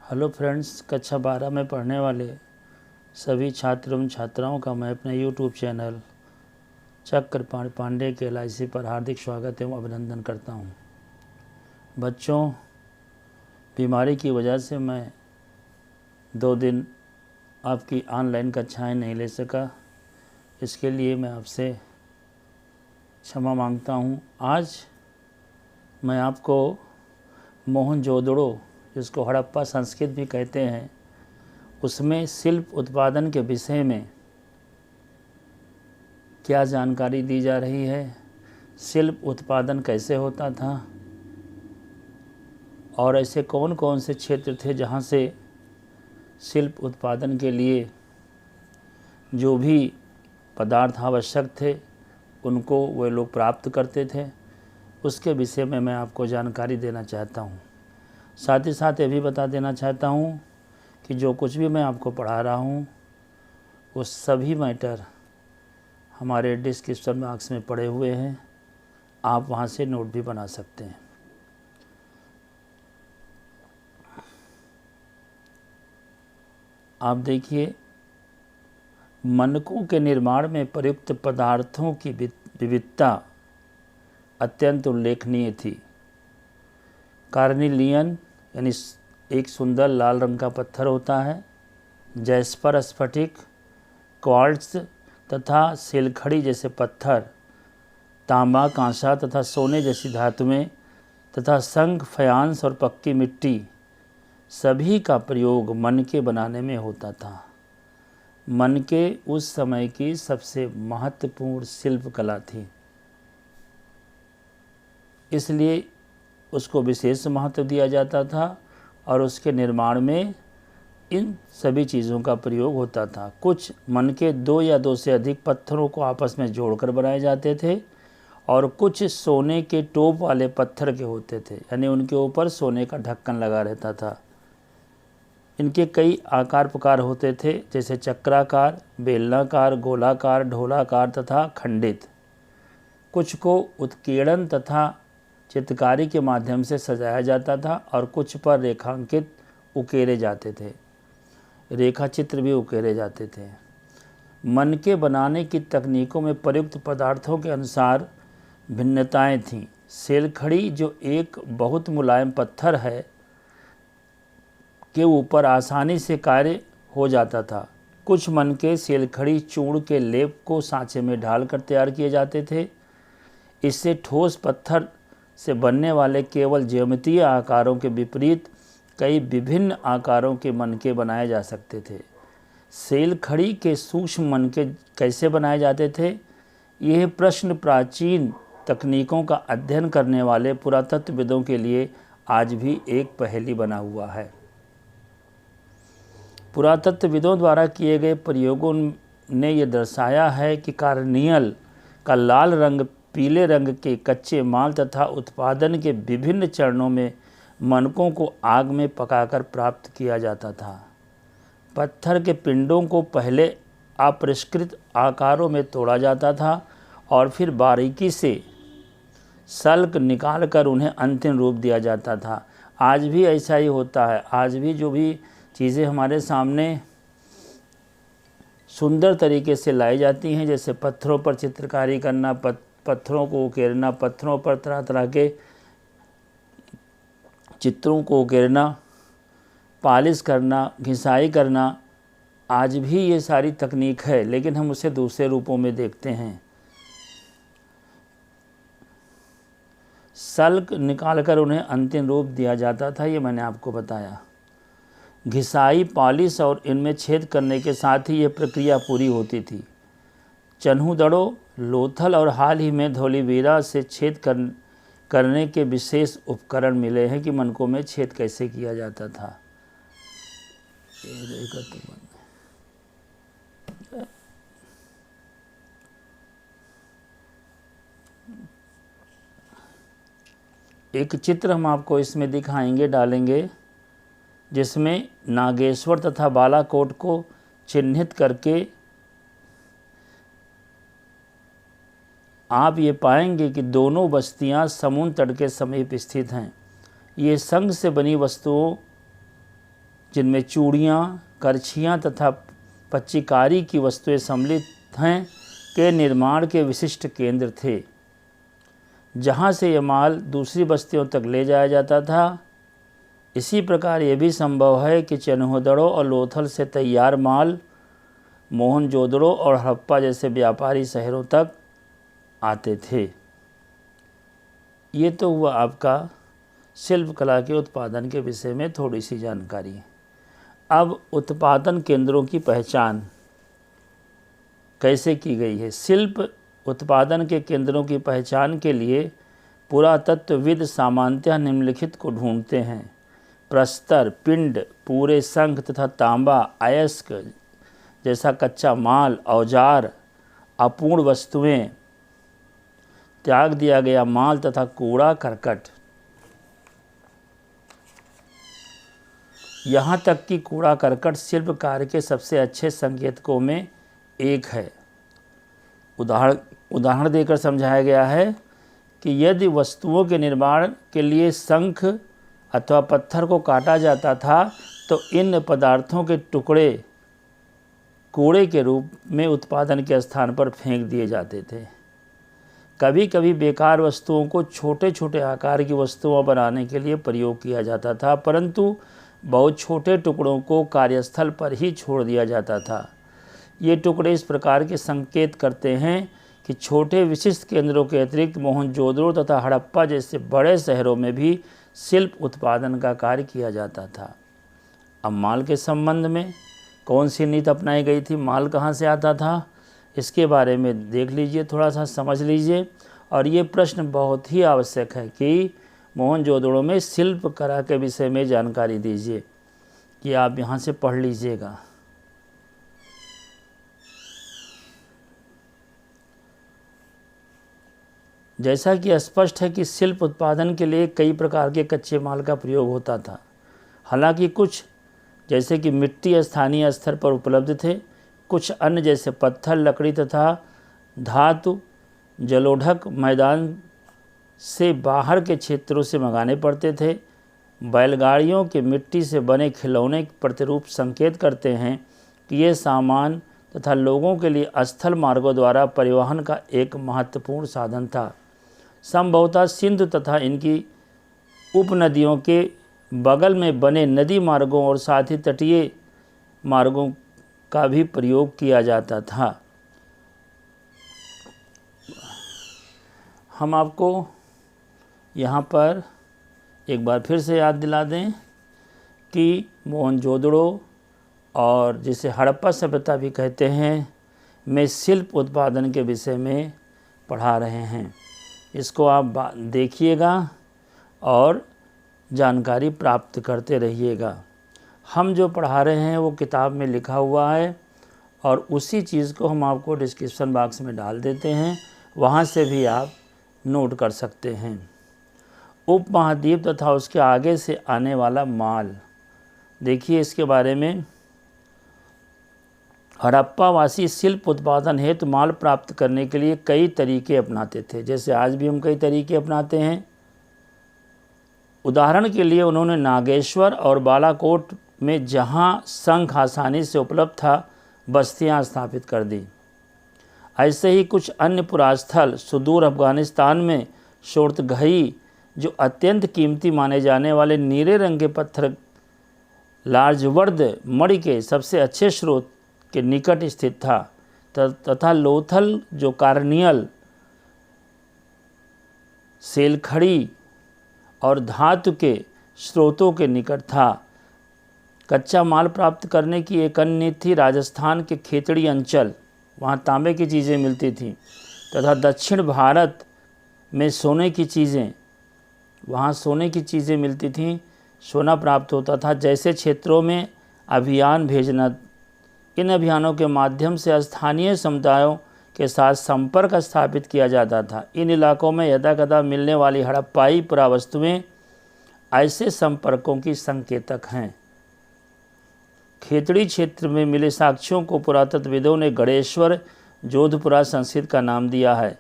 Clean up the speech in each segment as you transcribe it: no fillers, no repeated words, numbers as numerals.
Hello friends, कक्षा 12 में पढ़ने वाले सभी छात्र एवं छात्राओं का मैं अपने यूट्यूब चैनल चक्र पांडे के LIC पर हार्दिक स्वागत एवं अभिनंदन करता हूं। बच्चों, बीमारी की वजह से मैं 2 दिन आपकी ऑनलाइन कक्षाएं नहीं ले सका। इसके लिए मैं आपसे क्षमा मांगता हूं। आज मैं आपको मोहनजोदड़ो, जिसको हड़प्पा संस्कृत भी कहते हैं, उसमें शिल्प उत्पादन के विषय में क्या जानकारी दी जा रही है, शिल्प उत्पादन कैसे होता था और ऐसे कौन कौन से क्षेत्र थे जहाँ से शिल्प उत्पादन के लिए जो भी पदार्थ आवश्यक थे उनको वे लोग प्राप्त करते थे, उसके विषय में मैं आपको जानकारी देना चाहता हूँ। साथ ही साथ ये भी बता देना चाहता हूँ कि जो कुछ भी मैं आपको पढ़ा रहा हूँ वो सभी मैटर हमारे डिस्क्रिप्शन बॉक्स में पड़े हुए हैं, आप वहाँ से नोट भी बना सकते हैं। आप देखिए, मनकों के निर्माण में प्रयुक्त पदार्थों की विविधता अत्यंत उल्लेखनीय थी। कार्निलियन यानी एक सुंदर लाल रंग का पत्थर होता है, जैस्पर, स्फटिक, क्वार्ट्ज तथा सिलखड़ी जैसे पत्थर, तांबा, कांसा तथा सोने जैसी धातुएं तथा शंख, फयांस और पक्की मिट्टी सभी का प्रयोग मनके बनाने में होता था। मनके उस समय की सबसे महत्वपूर्ण शिल्प कला थी, इसलिए उसको विशेष महत्व दिया जाता था और उसके निर्माण में इन सभी चीज़ों का प्रयोग होता था। कुछ मनके 2 या 2 से अधिक पत्थरों को आपस में जोड़कर बनाए जाते थे और कुछ सोने के टोप वाले पत्थर के होते थे, यानी उनके ऊपर सोने का ढक्कन लगा रहता था। इनके कई आकार प्रकार होते थे, जैसे चक्राकार, बेलनाकार, गोलाकार, ढोलाकार तथा खंडित। कुछ को उत्कीर्णन तथा चित्रकारी के माध्यम से सजाया जाता था और कुछ पर रेखांकित उकेरे जाते थे, रेखा चित्र भी उकेरे जाते थे। मनके बनाने की तकनीकों में प्रयुक्त पदार्थों के अनुसार भिन्नताएं थीं। सेलखड़ी, जो एक बहुत मुलायम पत्थर है, के ऊपर आसानी से कार्य हो जाता था। कुछ मनके सेलखड़ी चूर्ण के लेप को सांचे में ढालकर तैयार किए जाते थे। इससे ठोस पत्थर से बनने वाले केवल ज्यामितीय आकारों के विपरीत कई विभिन्न आकारों के मनके बनाए जा सकते थे। सेलखड़ी के सूक्ष्म मनके कैसे बनाए जाते थे, यह प्रश्न प्राचीन तकनीकों का अध्ययन करने वाले पुरातत्वविदों के लिए आज भी एक पहेली बना हुआ है। पुरातत्वविदों द्वारा किए गए प्रयोगों ने यह दर्शाया है कि कार्नियल का लाल रंग पीले रंग के कच्चे माल तथा उत्पादन के विभिन्न चरणों में मनकों को आग में पकाकर प्राप्त किया जाता था। पत्थर के पिंडों को पहले अपरिष्कृत आकारों में तोड़ा जाता था और फिर बारीकी से सल्क निकालकर उन्हें अंतिम रूप दिया जाता था। आज भी ऐसा ही होता है। आज भी जो भी चीज़ें हमारे सामने सुंदर तरीके से लाई जाती हैं, जैसे पत्थरों पर चित्रकारी करना, पत्थरों को उकेरना, पत्थरों पर तरह तरह के चित्रों को उकेरना, पॉलिश करना, घिसाई करना, आज भी ये सारी तकनीक है, लेकिन हम उसे दूसरे रूपों में देखते हैं। सल्क निकालकर उन्हें अंतिम रूप दिया जाता था, ये मैंने आपको बताया। घिसाई, पॉलिश और इनमें छेद करने के साथ ही ये प्रक्रिया पूरी होती थी। चन्हूदड़ो, लोथल और हाल ही में धोलीवीरा से छेद करने के विशेष उपकरण मिले हैं कि मनकों में छेद कैसे किया जाता था। एक चित्र हम आपको इसमें दिखाएंगे, डालेंगे, जिसमें नागेश्वर तथा बालाकोट को चिन्हित करके आप ये पाएंगे कि दोनों बस्तियां समुद्र तट के समीप स्थित हैं। ये संग से बनी वस्तुओं जिनमें चूड़ियाँ, करछियाँ तथा पच्चीकारी की वस्तुएं सम्मिलित हैं, के निर्माण के विशिष्ट केंद्र थे, जहाँ से यह माल दूसरी बस्तियों तक ले जाया जाता था। इसी प्रकार ये भी संभव है कि चन्होदड़ो और लोथल से तैयार माल मोहनजोदड़ो और हड़प्पा जैसे व्यापारी शहरों तक आते थे। ये तो हुआ आपका शिल्प कला के उत्पादन के विषय में थोड़ी सी जानकारी। अब उत्पादन केंद्रों की पहचान कैसे की गई है। शिल्प उत्पादन के केंद्रों की पहचान के लिए पुरातत्वविद सामान्यतः निम्नलिखित को ढूंढते हैं: प्रस्तर, पिंड, पूरे शंख तथा तांबा, अयस्क जैसा कच्चा माल, औजार, अपूर्ण वस्तुएं, त्याग दिया गया माल तथा कूड़ा करकट। यहाँ तक कि कूड़ा करकट शिल्प कार्य के सबसे अच्छे संकेतकों में एक है। उदाहरण देकर समझाया गया है कि यदि वस्तुओं के निर्माण के लिए शंख अथवा पत्थर को काटा जाता था तो इन पदार्थों के टुकड़े कूड़े के रूप में उत्पादन के स्थान पर फेंक दिए जाते थे। कभी कभी बेकार वस्तुओं को छोटे छोटे आकार की वस्तुओं बनाने के लिए प्रयोग किया जाता था, परंतु बहुत छोटे टुकड़ों को कार्यस्थल पर ही छोड़ दिया जाता था। ये टुकड़े इस प्रकार के संकेत करते हैं कि छोटे विशिष्ट केंद्रों के अतिरिक्त मोहनजोदड़ो तथा हड़प्पा जैसे बड़े शहरों में भी शिल्प उत्पादन का कार्य किया जाता था। अब माल के संबंध में कौन सी नीति अपनाई गई थी, माल कहाँ से आता था, इसके बारे में देख लीजिए, थोड़ा सा समझ लीजिए। और ये प्रश्न बहुत ही आवश्यक है कि मोहनजोदड़ो में शिल्प कला के विषय में जानकारी दीजिए, कि आप यहाँ से पढ़ लीजिएगा। जैसा कि स्पष्ट है कि शिल्प उत्पादन के लिए कई प्रकार के कच्चे माल का प्रयोग होता था। हालांकि कुछ जैसे कि मिट्टी स्थानीय स्तर पर उपलब्ध थे, कुछ अन्य जैसे पत्थर, लकड़ी तथा धातु जलोढ़क मैदान से बाहर के क्षेत्रों से मंगाने पड़ते थे। बैलगाड़ियों के मिट्टी से बने खिलौने प्रतिरूप संकेत करते हैं कि ये सामान तथा लोगों के लिए स्थल मार्गों द्वारा परिवहन का एक महत्वपूर्ण साधन था। संभवतः सिंधु तथा इनकी उपनदियों के बगल में बने नदी मार्गों और साथ ही तटीय मार्गों का भी प्रयोग किया जाता था। हम आपको यहाँ पर एक बार फिर से याद दिला दें कि मोहनजोदड़ो और जिसे हड़प्पा सभ्यता भी कहते हैं में शिल्प उत्पादन के विषय में पढ़ा रहे हैं। इसको आप देखिएगा और जानकारी प्राप्त करते रहिएगा। हम जो पढ़ा रहे हैं वो किताब में लिखा हुआ है और उसी चीज़ को हम आपको डिस्क्रिप्शन बॉक्स में डाल देते हैं, वहाँ से भी आप नोट कर सकते हैं। उपमहाद्वीप तथा उसके आगे से आने वाला माल, देखिए इसके बारे में। हड़प्पावासी शिल्प उत्पादन हेतु माल प्राप्त करने के लिए कई तरीके अपनाते थे, जैसे आज भी हम कई तरीके अपनाते हैं। उदाहरण के लिए उन्होंने नागेश्वर और बालाकोट में जहां शंख आसानी से उपलब्ध था बस्तियां स्थापित कर दी। ऐसे ही कुछ अन्य पुरास्थल सुदूर अफगानिस्तान में शोर्तघई, जो अत्यंत कीमती माने जाने वाले नीले रंग के पत्थर लार्जवर्द मणि के सबसे अच्छे स्रोत के निकट स्थित था, तथा लोथल जो कार्नियल, सेलखड़ी और धातु के स्रोतों के निकट था। कच्चा माल प्राप्त करने की एक अन्य नीति थी राजस्थान के खेतड़ी अंचल, वहाँ तांबे की चीज़ें मिलती थीं, तथा दक्षिण भारत में सोने की चीज़ें, वहाँ सोने की चीज़ें मिलती थीं, सोना प्राप्त होता था। जैसे क्षेत्रों में अभियान भेजना, इन अभियानों के माध्यम से स्थानीय समुदायों के साथ संपर्क स्थापित किया जाता था। इन इलाकों में यदाकदा मिलने वाली हड़प्पाई पुरावस्तुएं ऐसे संपर्कों की संकेतक हैं। खेतड़ी क्षेत्र में मिले साक्ष्यों को पुरातत्वविदों ने गणेश्वर जोधपुरा संस्कृत का नाम दिया है।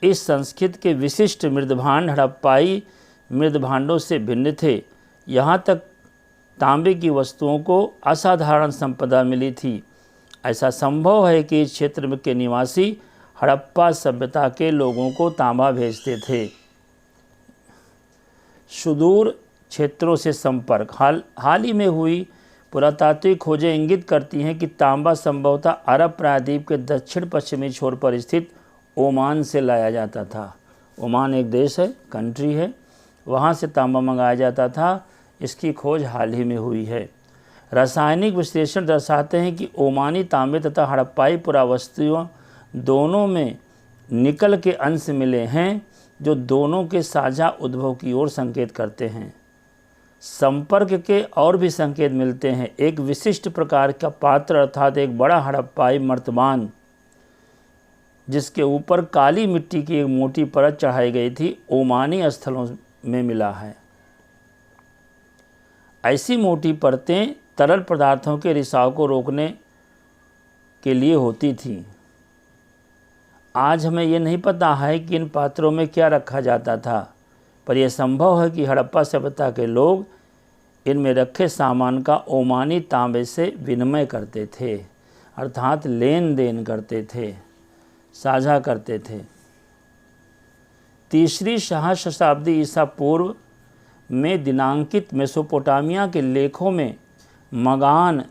इस संस्कृत के विशिष्ट मृदभांड हड़प्पाई मृदभांडों से भिन्न थे। यहाँ तक तांबे की वस्तुओं को असाधारण संपदा मिली थी। ऐसा संभव है कि इस क्षेत्र के निवासी हड़प्पा सभ्यता के लोगों को तांबा भेजते थे। सुदूर क्षेत्रों से संपर्क। हाल ही में हुई पुरातात्विक खोजें इंगित करती हैं कि तांबा संभवतः अरब प्रायद्वीप के दक्षिण पश्चिमी छोर पर स्थित ओमान से लाया जाता था। ओमान एक देश है, कंट्री है, वहाँ से तांबा मंगाया जाता था। इसकी खोज हाल ही में हुई है। रासायनिक विश्लेषण दर्शाते हैं कि ओमानी तांबे तथा हड़प्पाई पुरावस्तुओं दोनों में निकल के अंश मिले हैं, जो दोनों के साझा उद्भव की ओर संकेत करते हैं। संपर्क के और भी संकेत मिलते हैं। एक विशिष्ट प्रकार का पात्र अर्थात एक बड़ा हड़प्पाई मर्तबान जिसके ऊपर काली मिट्टी की एक मोटी परत चढ़ाई गई थी, ओमानी स्थलों में मिला है। ऐसी मोटी परतें तरल पदार्थों के रिसाव को रोकने के लिए होती थीं। आज हमें ये नहीं पता है कि इन पात्रों में क्या रखा जाता था, पर यह संभव है कि हड़प्पा सभ्यता के लोग इनमें रखे सामान का ओमानी तांबे से विनिमय करते थे, अर्थात लेन देन करते थे, साझा करते थे। तीसरी सहस्राब्दी ईसा पूर्व में दिनांकित मेसोपोटामिया के लेखों में मगान,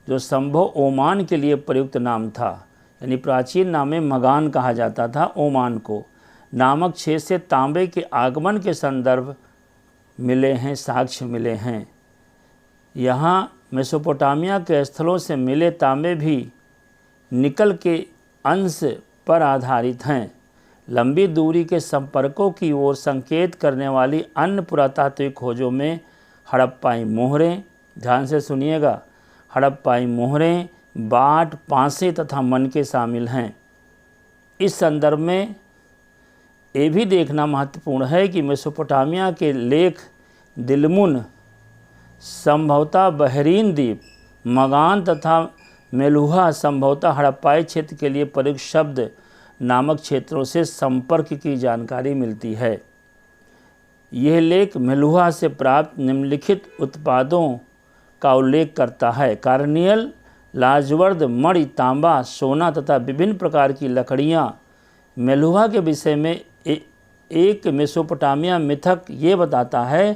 जो संभव ओमान के लिए प्रयुक्त नाम था, यानी प्राचीन नाम में मगान कहा जाता था ओमान को, नामक क्षेत्र से तांबे के आगमन के संदर्भ मिले हैं, साक्ष्य मिले हैं। यहाँ मेसोपोटामिया के स्थलों से मिले तांबे भी निकल के अंश पर आधारित हैं। लंबी दूरी के संपर्कों की ओर संकेत करने वाली अन्य पुरातात्विक खोजों में हड़प्पाई मोहरें, ध्यान से सुनिएगा, हड़प्पाई मोहरें, बाट, पांसे तथा मनके शामिल हैं। इस संदर्भ में ये भी देखना महत्वपूर्ण है कि मेसोपोटामिया के लेख दिलमुन संभवतः बहरीन द्वीप, मगान तथा मेलुहा संभवतः हड़प्पाई क्षेत्र के लिए प्रयुक्त शब्द नामक क्षेत्रों से संपर्क की जानकारी मिलती है। यह लेख मेलुहा से प्राप्त निम्नलिखित उत्पादों का उल्लेख करता है: कार्नियल, लाजवर्द, मणि, तांबा, सोना तथा विभिन्न प्रकार की लकड़ियाँ। मेलुहा के विषय में एक मेसोपोटामिया मिथक ये बताता है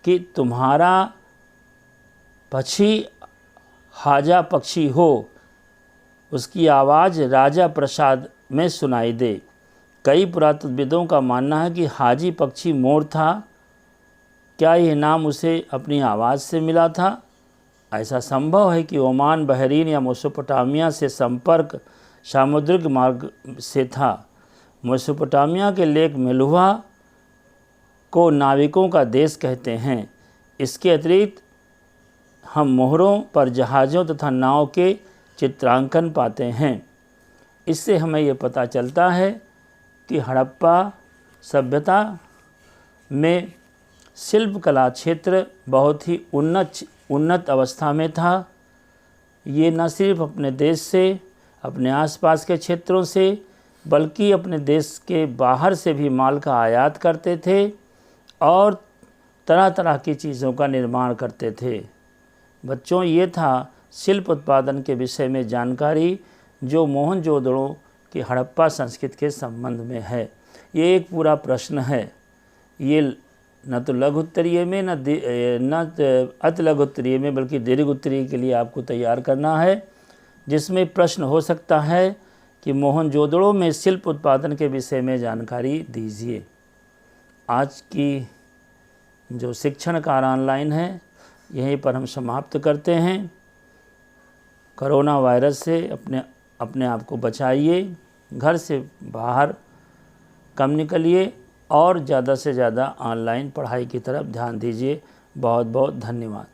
कि तुम्हारा पक्षी हाजा पक्षी हो, उसकी आवाज़ राजा प्रसाद में सुनाई दे। कई पुरातत्वविदों का मानना है कि हाजी पक्षी मोर था। क्या यह नाम उसे अपनी आवाज़ से मिला था? ऐसा संभव है कि ओमान, बहरीन या मेसोपोटामिया से संपर्क सामुद्रिक मार्ग से था। मेसोपोटामिया के लेख मेलुहा को नाविकों का देश कहते हैं। इसके अतिरिक्त हम मोहरों पर जहाज़ों तथा नाव के चित्रांकन पाते हैं। इससे हमें ये पता चलता है कि हड़प्पा सभ्यता में शिल्पकला क्षेत्र बहुत ही उन्नत अवस्था में था। ये न सिर्फ अपने देश से, अपने आसपास के क्षेत्रों से, बल्कि अपने देश के बाहर से भी माल का आयात करते थे और तरह तरह की चीज़ों का निर्माण करते थे। बच्चों, ये था शिल्प उत्पादन के विषय में जानकारी जो मोहनजोदड़ो की हड़प्पा संस्कृति के संबंध में है। ये एक पूरा प्रश्न है। ये न तो लघु उत्तरीय में न अति लघु उत्तरीय में बल्कि दीर्घ उत्तरीय के लिए आपको तैयार करना है, जिसमें प्रश्न हो सकता है कि मोहनजोदड़ो में शिल्प उत्पादन के विषय में जानकारी दीजिए। आज की जो शिक्षण कार्य ऑनलाइन है यहीं पर हम समाप्त करते हैं। कोरोना वायरस से अपने आप को बचाइए, घर से बाहर कम निकलिए और ज़्यादा से ज़्यादा ऑनलाइन पढ़ाई की तरफ ध्यान दीजिए। बहुत बहुत धन्यवाद।